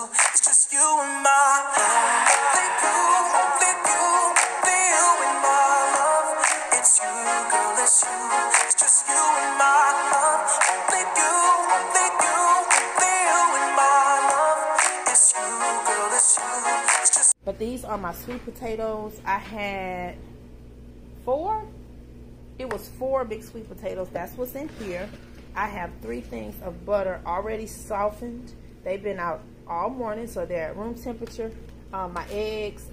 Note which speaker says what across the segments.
Speaker 1: It's just you and my love. Only you and my love. It's you, girl, it's you. It's just you and my love. Only you and my love. It's you, girl, it's you. It's just.
Speaker 2: But these are my sweet potatoes. I had 4. It was 4 big sweet potatoes. That's what's in here. I have 3 things of butter already softened. They've been out all morning, so they're at room temperature. My eggs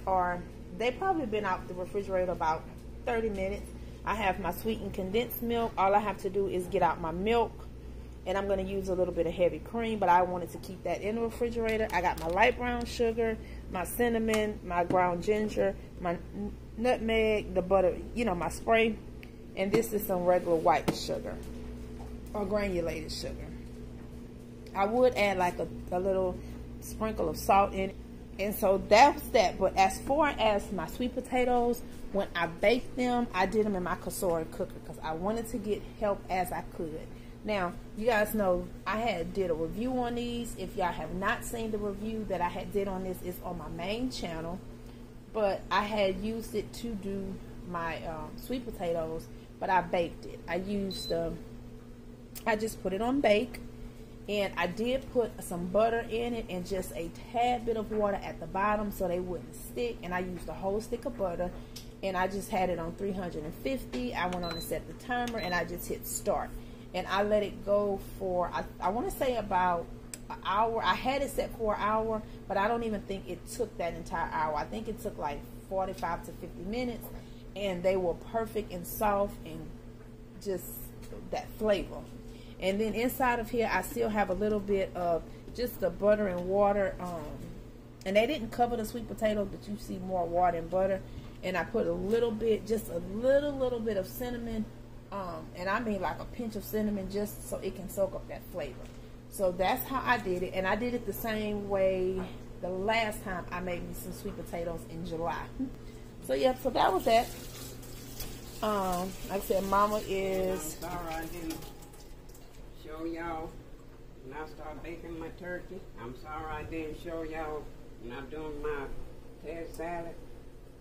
Speaker 2: they've probably been out the refrigerator about 30 minutes. I have my sweetened condensed milk. All I have to do is get out my milk, and I'm going to use a little bit of heavy cream, but I wanted to keep that in the refrigerator. I got my light brown sugar, my cinnamon, my ground ginger, my nutmeg, the butter, you know, my spray, and this is some regular white sugar or granulated sugar. I would add like a little sprinkle of salt in it. And so that's that. But as far as my sweet potatoes, when I baked them, I did them in my Cosora cooker because I wanted to get help as I could. Now, you guys know I did a review on these. If y'all have not seen the review that I did on this, it's on my main channel. But I had used it to do my sweet potatoes, but I baked it. I just put it on bake. And I did put some butter in it and just a tad bit of water at the bottom so they wouldn't stick. And I used a whole stick of butter. And I just had it on 350. I went on and set the timer and I just hit start. And I let it go for, I want to say about an hour. I had it set for an hour, but I don't even think it took that entire hour. I think it took like 45 to 50 minutes. And they were perfect and soft and just that flavor. And then inside of here, I still have a little bit of just the butter and water. And they didn't cover the sweet potatoes, but you see more water and butter. And I put a little bit, just a little bit of cinnamon. And I mean like a pinch of cinnamon just so it can soak up that flavor. So that's how I did it. And I did it the same way the last time I made me some sweet potatoes in July. So yeah, so that was that. Like I said, Mama is...
Speaker 3: I'm sorry I didn't show y'all when I started baking my turkey. I'm sorry I didn't show y'all when I'm doing my test salad,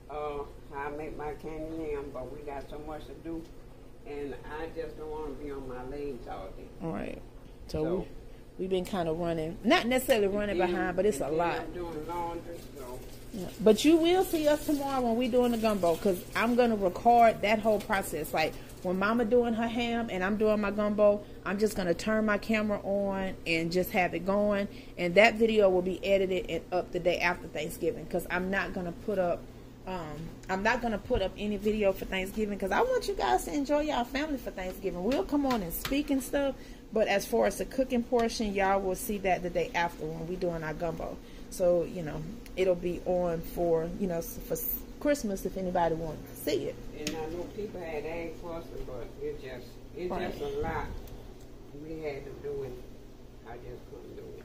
Speaker 3: how I make my candy yam, but we got so much to do, and I just don't want to be on my legs all day.
Speaker 2: All right. So we've been kind of running, not necessarily running behind, but it's a lot.
Speaker 3: I'm doing laundry, so.
Speaker 2: Yeah. But you will see us tomorrow when we doing the gumbo, because I'm going to record that whole process. Like when Mama doing her ham and I'm doing my gumbo, I'm just going to turn my camera on and just have it going. And that video will be edited and up the day after Thanksgiving, because I'm not going to put up any video for Thanksgiving, because I want you guys to enjoy y'all family for Thanksgiving. We'll come on and speak and stuff, but as far as the cooking portion, y'all will see that the day after when we doing our gumbo. So, you know, it'll be on for, you know, for Christmas if anybody wants to see it.
Speaker 3: And I know people had asked for us, but it's just a lot we had to do, and I just couldn't do it.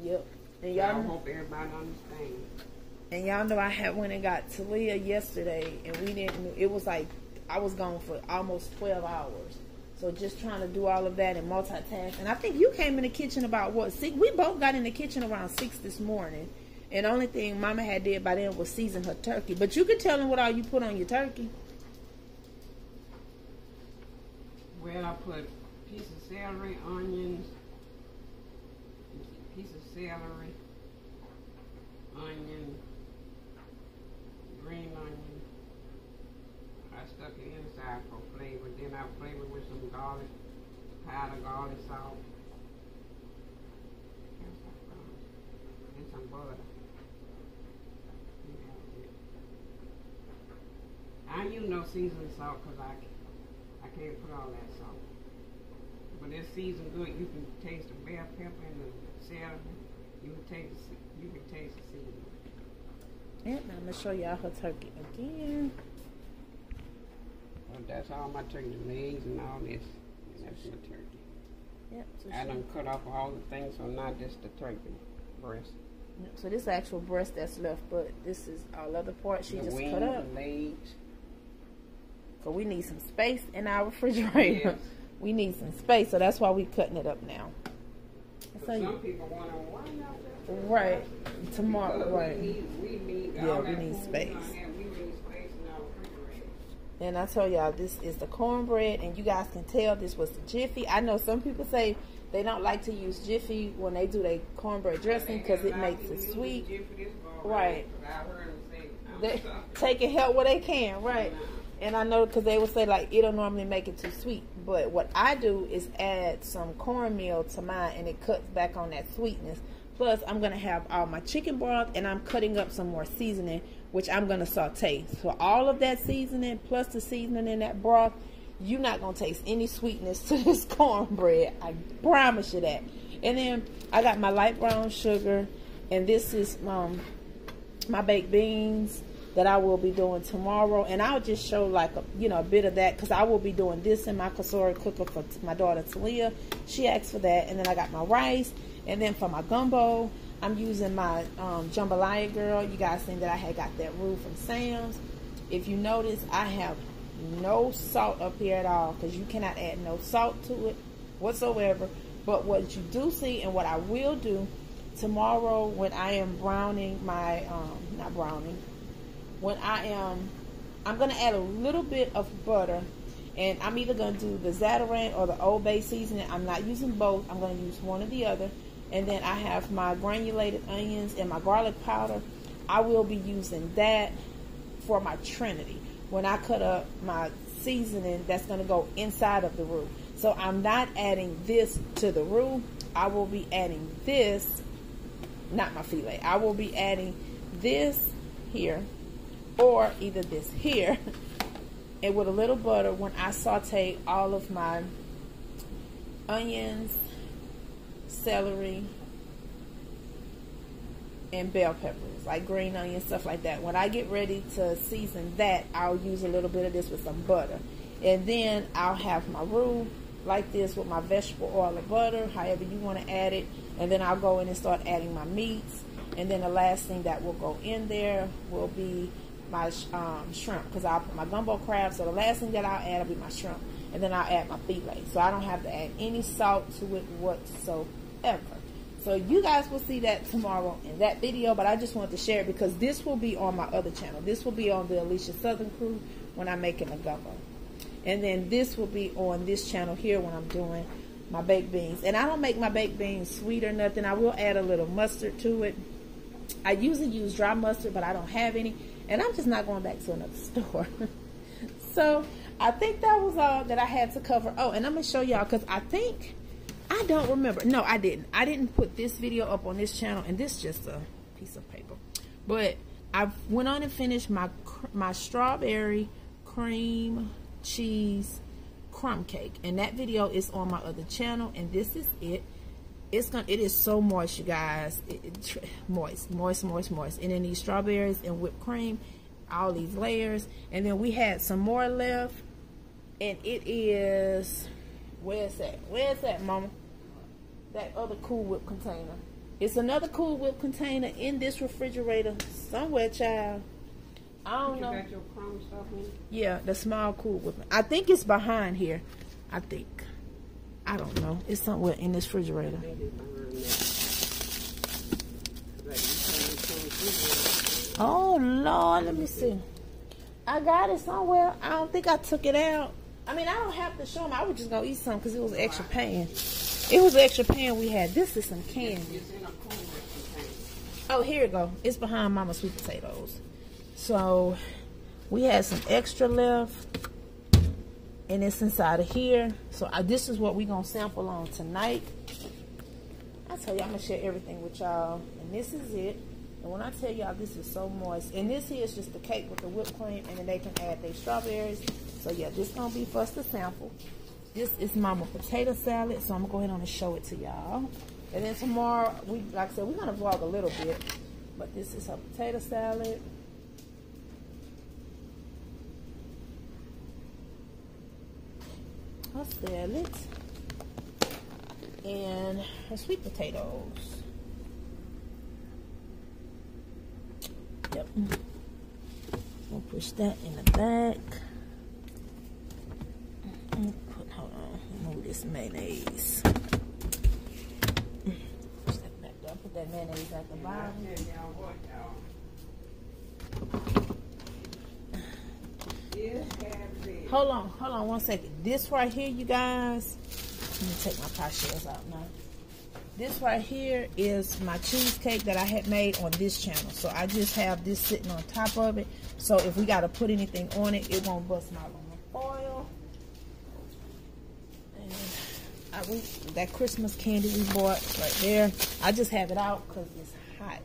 Speaker 2: Yep. And
Speaker 3: y'all, I hope everybody understands.
Speaker 2: And y'all know I had went and got Talia yesterday, and we didn't. It was like I was gone for almost 12 hours. So just trying to do all of that and multitask. And I think you came in the kitchen about what, 6? We both got in the kitchen around 6 this morning. And the only thing Mama had did by then was season her turkey. But you could tell them what all you put on your turkey.
Speaker 3: Well, I put a piece of celery, onions, piece of celery, onion, green onion. I stuck it inside for flavor. Then I flavored with some garlic, powdered garlic salt, and some butter. I use no seasoning salt because I can't put all that salt. But it's seasoned good. You can taste the bell pepper and the celery. You can taste the seasoning.
Speaker 2: And I'm gonna show y'all her turkey again.
Speaker 3: Well, that's all my turkey legs and all this. And that's my turkey.
Speaker 2: Yep. So
Speaker 3: I done cut off all the things, so not just the turkey breast.
Speaker 2: Yep, so this actual breast that's left, but this is all other parts she just
Speaker 3: wings,
Speaker 2: cut up.
Speaker 3: The legs.
Speaker 2: So we need some space in our refrigerator. Yes. We need some space, so that's why we cutting it up now.
Speaker 3: So some people wonder why y'all just
Speaker 2: Right. Tomorrow, right.
Speaker 3: We need
Speaker 2: Yeah,
Speaker 3: all
Speaker 2: we
Speaker 3: that
Speaker 2: need
Speaker 3: food
Speaker 2: space.
Speaker 3: down there. We need space in our refrigerator.
Speaker 2: And I told y'all this is the cornbread, and you guys can tell this was the Jiffy. I know some people say they don't like to use Jiffy when they do their cornbread dressing because it makes it sweet. Right. They taking help where they can, right? And I know because they would say like it'll normally make it too sweet, but what I do is add some cornmeal to mine, and it cuts back on that sweetness. Plus, I'm gonna have all my chicken broth, and I'm cutting up some more seasoning, which I'm gonna saute. So all of that seasoning plus the seasoning in that broth, you're not gonna taste any sweetness to this cornbread. I promise you that. And then I got my light brown sugar, and this is my baked beans that I will be doing tomorrow, and I'll just show like a bit of that because I will be doing this in my casora cooker for my daughter Talia. She asked for that, and then I got my rice, and then for my gumbo I'm using my jambalaya girl. You guys seen that I had got that roux from Sam's. If you notice, I have no salt up here at all because you cannot add no salt to it whatsoever. But what you do see, and what I will do tomorrow when I am browning my I'm going to add a little bit of butter, and I'm either going to do the Zatarain or the Old Bay seasoning. I'm not using both. I'm going to use one or the other. And then I have my granulated onions and my garlic powder. I will be using that for my Trinity. When I cut up my seasoning, that's going to go inside of the roux. So I'm not adding this to the roux. I will be adding this, not my filet. I will be adding this here, or either this here, and with a little butter when I saute all of my onions, celery, and bell peppers, like green onions, stuff like that. When I get ready to season that, I'll use a little bit of this with some butter. And then I'll have my roux like this with my vegetable oil or butter, however you want to add it. And then I'll go in and start adding my meats. And then the last thing that will go in there will be my shrimp, because I'll put my gumbo crab. So the last thing that I'll add will be my shrimp, and then I'll add my filet. So I don't have to add any salt to it whatsoever. So you guys will see that tomorrow in that video, but I just wanted to share it because this will be on my other channel. This will be on the Alisha Southern Crew when I'm making a gumbo, and then this will be on this channel here when I'm doing my baked beans. And I don't make my baked beans sweet or nothing. I will add a little mustard to it. I usually use dry mustard, but I don't have any, and I'm just not going back to another store. So I think that was all that I had to cover. Oh, and I'm going to show y'all, because I don't remember. No, I didn't put this video up on this channel, and this is just a piece of paper. But I went on and finished my strawberry cream cheese crumb cake, and that video is on my other channel, and this is it. It is so moist, you guys. Moist. And then these strawberries and whipped cream, all these layers. And then we had some more left, and it is, where's that, mama? That other Cool Whip container. It's another Cool Whip container in this refrigerator somewhere, child. I don't know.
Speaker 3: You got your crumb stuff in?
Speaker 2: Yeah, the small Cool Whip. I think it's behind here. I don't know. It's somewhere in this refrigerator. Oh, Lord. Let me see. I got it somewhere. I don't think I took it out. I mean, I don't have to show them. I was just going to eat some because it was extra pan. It was extra pan we had. This is some candy. Oh, here you go. It's behind Mama's sweet potatoes. So, we had some extra left. And it's inside of here. So this is what we're going to sample on tonight. I tell you, I'm going to share everything with y'all. And this is it. And when I tell y'all, this is so moist. And this here is just the cake with the whipped cream. And then they can add their strawberries. So yeah, this is going to be for us to sample. This is Mama potato salad. So I'm going to go ahead on and show it to y'all. And then tomorrow, like I said, we're going to vlog a little bit. But this is her potato salad. Her salad, and her sweet potatoes. Yep. We'll push that in the back. Hold on, move this mayonnaise. Push that back down. Put that mayonnaise at the bottom.
Speaker 3: I tell y'all what, y'all. This has been.
Speaker 2: Hold on 1 second. This right here, you guys. Let me take my pie shells out now. This right here is my cheesecake that I had made on this channel. So I just have this sitting on top of it. So if we got to put anything on it, it won't bust my aluminum foil. And that Christmas candy we bought right there. I just have it out because it's hot.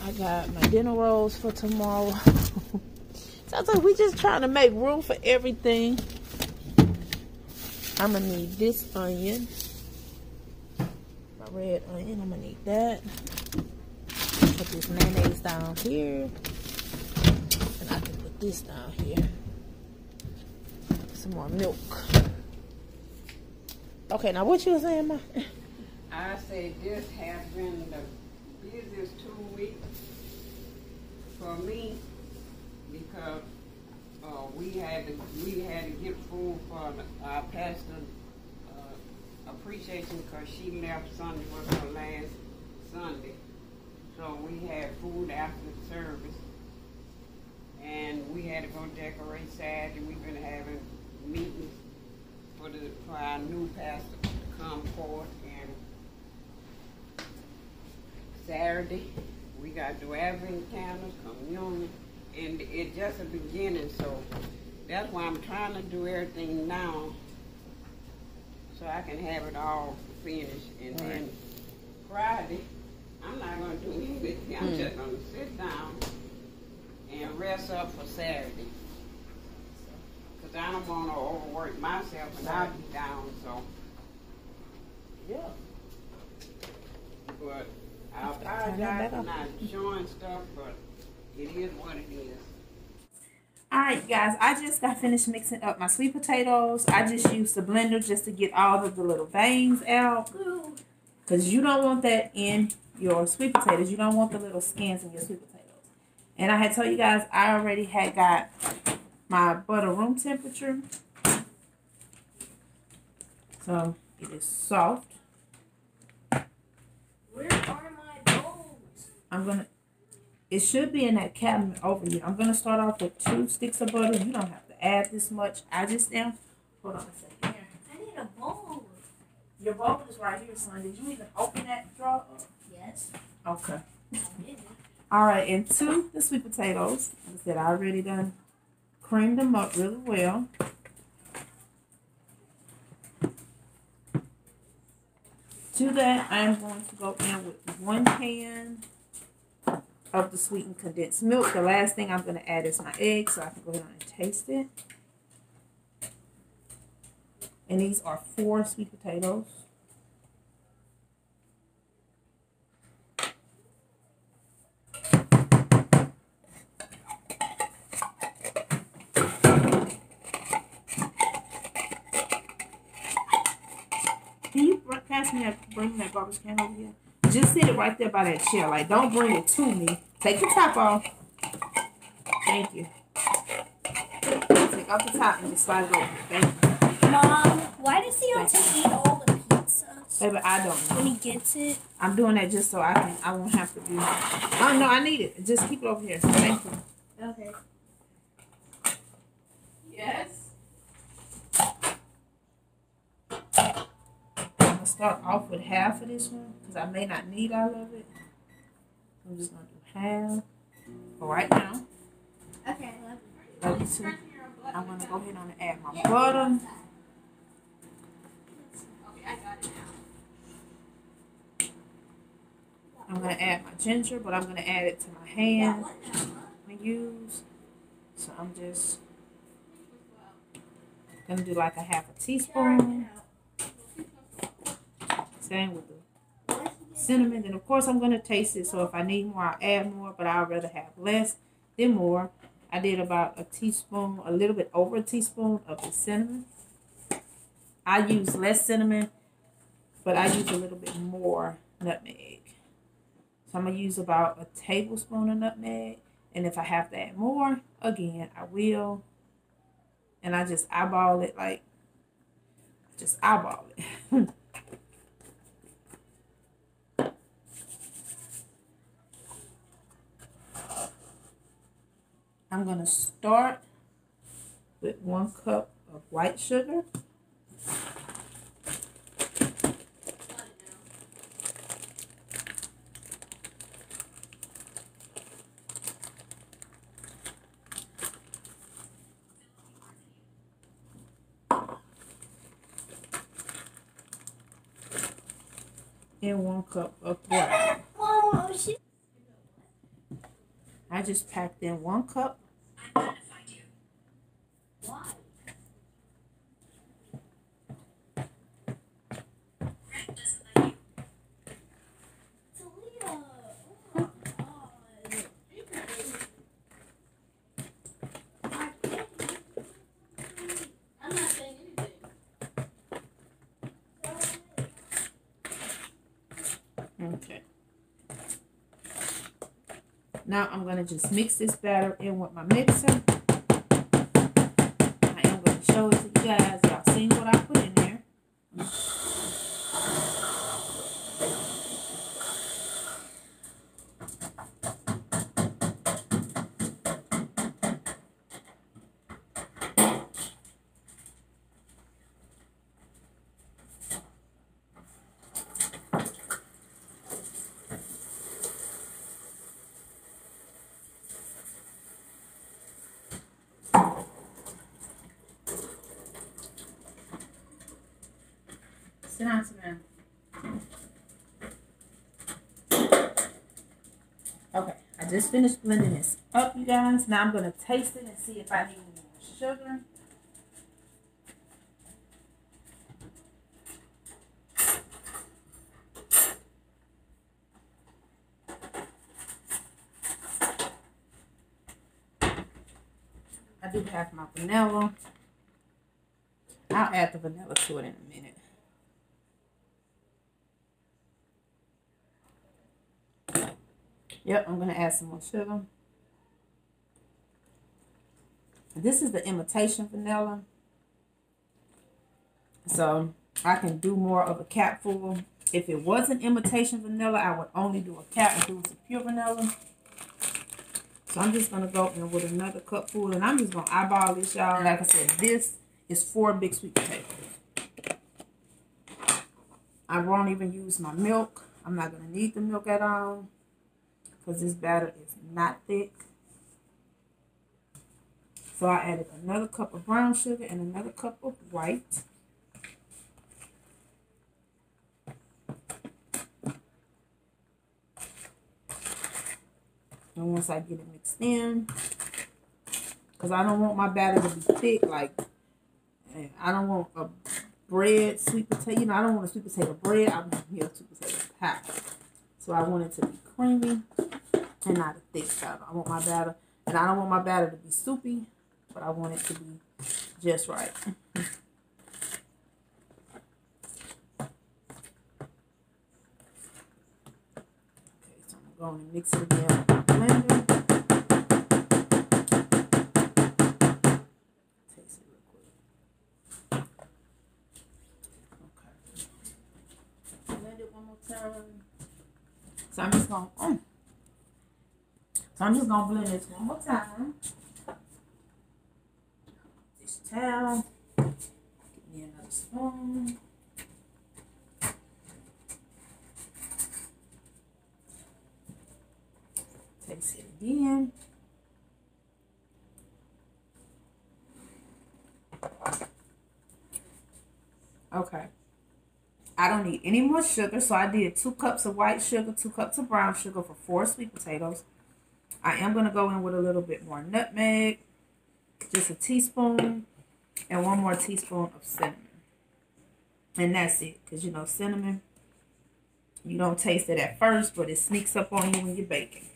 Speaker 2: I got my dinner rolls for tomorrow. Sounds like we just trying to make room for everything. I'm going to need this onion. Red onion, I'm gonna need that. Put this mayonnaise down here, and I can put this down here. Some more milk. Okay, now what you were saying, Ma?
Speaker 3: I said this has been the busiest 2 weeks for me because we had to get food for our pastor. Appreciation because she left Sunday was her last Sunday, so we had food after the service, and we had to go decorate Saturday. We've been having meetings for our new pastor to come forth, and Saturday we got to do advent candles, communion, and it's just a beginning. So that's why I'm trying to do everything now, so I can have it all finished. And then Friday, I'm not going to do anything. I'm just going to sit down and rest up for Saturday. Because I don't want to overwork myself and I'll be down, so.
Speaker 2: Yeah.
Speaker 3: But I apologize for not showing stuff, but it is what it is.
Speaker 2: Alright guys, I just got finished mixing up my sweet potatoes. I just used the blender just to get all of the little veins out. Because you don't want that in your sweet potatoes. You don't want the little skins in your sweet potatoes. And I had told you guys I already had got my butter room temperature. So it is soft.
Speaker 4: Where are my bowls?
Speaker 2: It should be in that cabinet over here. I'm going to start off with 2 sticks of butter. You don't have to add this much. I just am. Hold on a second here.
Speaker 4: I need a bowl.
Speaker 2: Your bowl is right here, son. Did you even open that drawer up?
Speaker 4: Yes.
Speaker 2: Okay.
Speaker 4: I did.
Speaker 2: All right, and 2 the sweet potatoes. Like I said, I already done creamed them up really well. To that, I'm going to go in with 1 can of the sweetened condensed milk. The last thing I'm going to add is my egg, so I can go ahead and taste it. And these are 4 sweet potatoes. Can you bring that garbage can over here? Just sit it right there by that chair. Like, don't bring it to me. Take the top off. Thank you. Take off the top and just slide it over. Thank you.
Speaker 4: Mom, why does he have to eat all the pizzas?
Speaker 2: Baby, I don't know.
Speaker 4: When he gets it?
Speaker 2: I'm doing that just so I won't have to be. Oh, no, I need it. Just keep it over here. Thank you.
Speaker 4: Okay.
Speaker 2: Yes. I'm going to start off with half of this one because I may not need all of it. I'm just going to do half for right now.
Speaker 4: Okay.
Speaker 2: Love you too. I'm going to go ahead and add my butter.
Speaker 4: Okay, I got it now.
Speaker 2: I'm going to add my ginger, but I'm going to add it to my hand. I'm going to use. So I'm just going to do like a half a teaspoon. Same with the cinnamon. And of course I'm going to taste it. So if I need more, I'll add more. But I'd rather have less than more. I did about a teaspoon, a little bit over a teaspoon of the cinnamon. I use less cinnamon, but I use a little bit more nutmeg. So I'm going to use about a tablespoon of nutmeg. And if I have to add more, again, I will. And I just eyeball it, like, just eyeball it. I'm going to start with 1 cup of white sugar. And 1 cup of water. I just packed in 1 cup. Okay. Now I'm going to just mix this batter in with my mixer. I am going to show it to you guys. Y'all seen what I put in there. Sit down, sit down. Okay, I just finished blending this up, you guys. Now I'm going to taste it and see if I need any more sugar. I do have my vanilla. I'll add the vanilla to it in a minute. Yep, I'm going to add some more sugar. This is the imitation vanilla. So I can do more of a capful. If it wasn't imitation vanilla, I would only do a cap if it was a pure vanilla. So I'm just going to go in with another cupful. And I'm just going to eyeball this, y'all. And like I said, this is 4 big sweet potatoes. I won't even use my milk. I'm not going to need the milk at all, because this batter is not thick. So I added another cup of brown sugar and another cup of white. And once I get it mixed in, because I don't want my batter to be thick, like, I don't want a bread sweet potato. You know, I don't want a sweet potato bread. I want me a sweet potato pie. So I want it to be creamy and not a thick batter. I want my batter, and I don't want my batter to be soupy, but I want it to be just right. Okay, so I'm going to mix it again with the blender. Taste it real quick. Okay. Blend it one more time. So I'm just going to blend this one more time. This towel. Give me another spoon. Taste it again. Okay. I don't need any more sugar, so I did 2 cups of white sugar, 2 cups of brown sugar for 4 sweet potatoes. I am going to go in with a little bit more nutmeg, just a teaspoon, and 1 more teaspoon of cinnamon. And that's it, because you know cinnamon, you don't taste it at first, but it sneaks up on you when you're baking.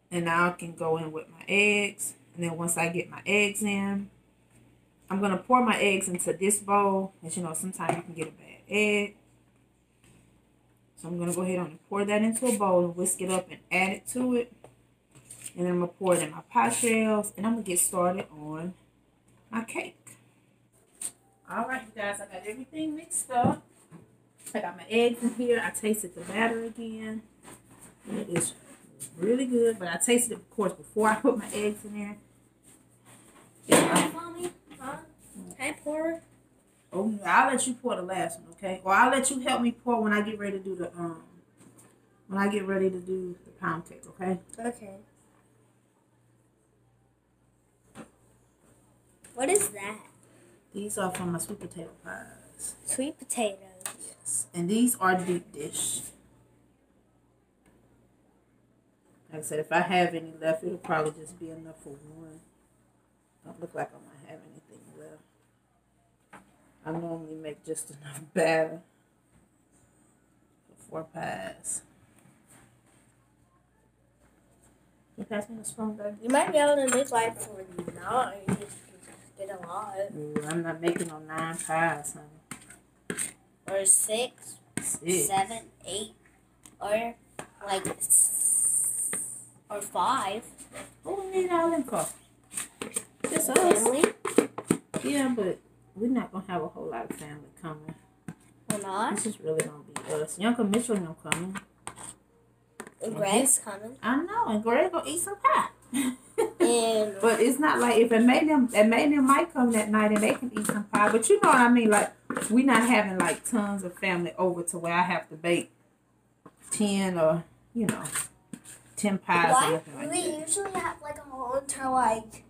Speaker 2: And now I can go in with my eggs, and then once I get my eggs in, I'm going to pour my eggs into this bowl. As you know, sometimes you can get a bad egg. So I'm going to go ahead and pour that into a bowl and whisk it up and add it to it. And then I'm going to pour it in my pie shells. And I'm going to get started on my cake. Alright, you guys, I got everything mixed up. I got my eggs in here. I tasted the batter again. It is really good, but I tasted it, of course, before I put my eggs in there.
Speaker 4: Mommy, huh? Can I pour?
Speaker 2: Oh, I'll let you pour the last one, okay? Or I'll let you help me pour when I get ready to do the pound cake, okay?
Speaker 4: Okay. What is that?
Speaker 2: These are from my sweet potato pies.
Speaker 4: Sweet potatoes.
Speaker 2: Yes. And these are deep dish. Like I said, if I have any left, it'll probably just be enough for one. Don't look like I might have anything left. I normally make just enough batter for 4 pies. You pass me the spoon, baby?
Speaker 4: You might be able to make like for 9 if you did a lot.
Speaker 2: Ooh, I'm not making no 9 pies, honey.
Speaker 4: Or 6, 7, 8, or like or 5.
Speaker 2: What we need all them for? Just us.
Speaker 4: Family?
Speaker 2: Yeah, but we're not gonna have a whole lot of family coming.
Speaker 4: Or not?
Speaker 2: This is really gonna be us. Uncle Mitchell and them coming.
Speaker 4: And Greg's coming.
Speaker 2: I know, and Greg gonna eat some pie.
Speaker 4: And
Speaker 2: But it's not like if it made them might come that night and they can eat some pie. But you know what I mean? Like we not having like tons of family over to where I have to bake 10 or 10 pies or
Speaker 4: why
Speaker 2: nothing like
Speaker 4: we
Speaker 2: that.
Speaker 4: usually have like a whole entire like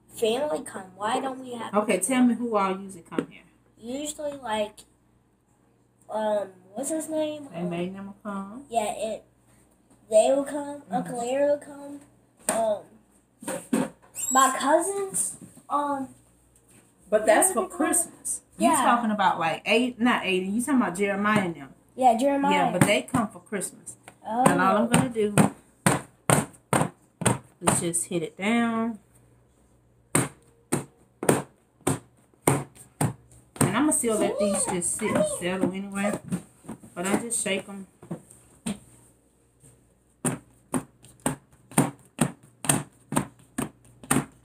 Speaker 4: family come? Why don't we have?
Speaker 2: Okay, tell me who all usually come here.
Speaker 4: Usually like what's his name?
Speaker 2: They made them come.
Speaker 4: Yeah, they will come. Uncle Larry will come. My cousins.
Speaker 2: But that's for Christmas. You
Speaker 4: Yeah.
Speaker 2: talking about like not Aiden. You talking about Jeremiah and them.
Speaker 4: Yeah, Jeremiah.
Speaker 2: Yeah, but they come for Christmas.
Speaker 4: Oh.
Speaker 2: And all I'm gonna do is just hit it down. And I'm gonna still let these just sit and settle anyway. But I just shake them.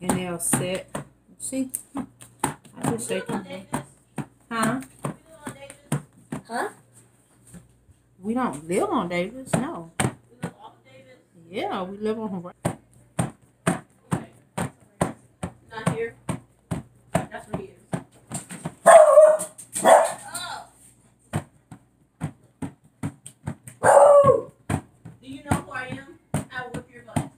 Speaker 2: And they'll set. See? I just shake them. Huh?
Speaker 4: Huh?
Speaker 2: We don't live on Davis, no. We live off of Davis? Yeah, we live on Hawaii.
Speaker 5: Okay. Not here. That's where he is. Do you know who I am? I will whip your butt.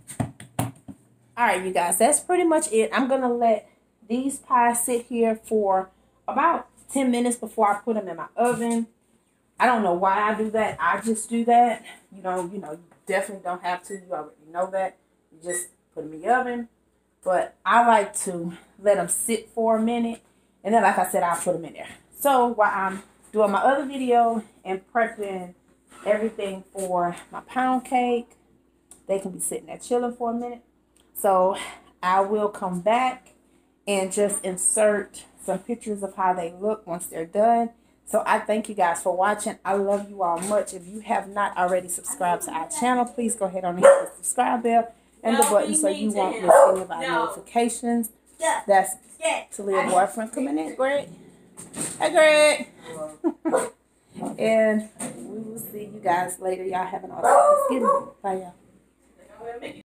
Speaker 2: Alright, you guys, that's pretty much it. I'm going to let these pies sit here for about 10 minutes before I put them in my oven. I don't know why I do that. I just do that. You definitely don't have to. You already know that. You just put them in the oven. But I like to let them sit for a minute. And then, like I said, I'll put them in there. So, while I'm doing my other video and prepping everything for my pound cake, they can be sitting there chilling for a minute. So, I will come back and just insert some pictures of how they look once they're done. So I thank you guys for watching. I love you all much. If you have not already subscribed to our channel, please go ahead and hit the subscribe bell and the button so you won't miss any of our notifications. That's Talia boyfriend coming in, Greg. Hey, Greg. And we will see you guys later. Y'all have an awesome Thanksgiving. Bye, y'all.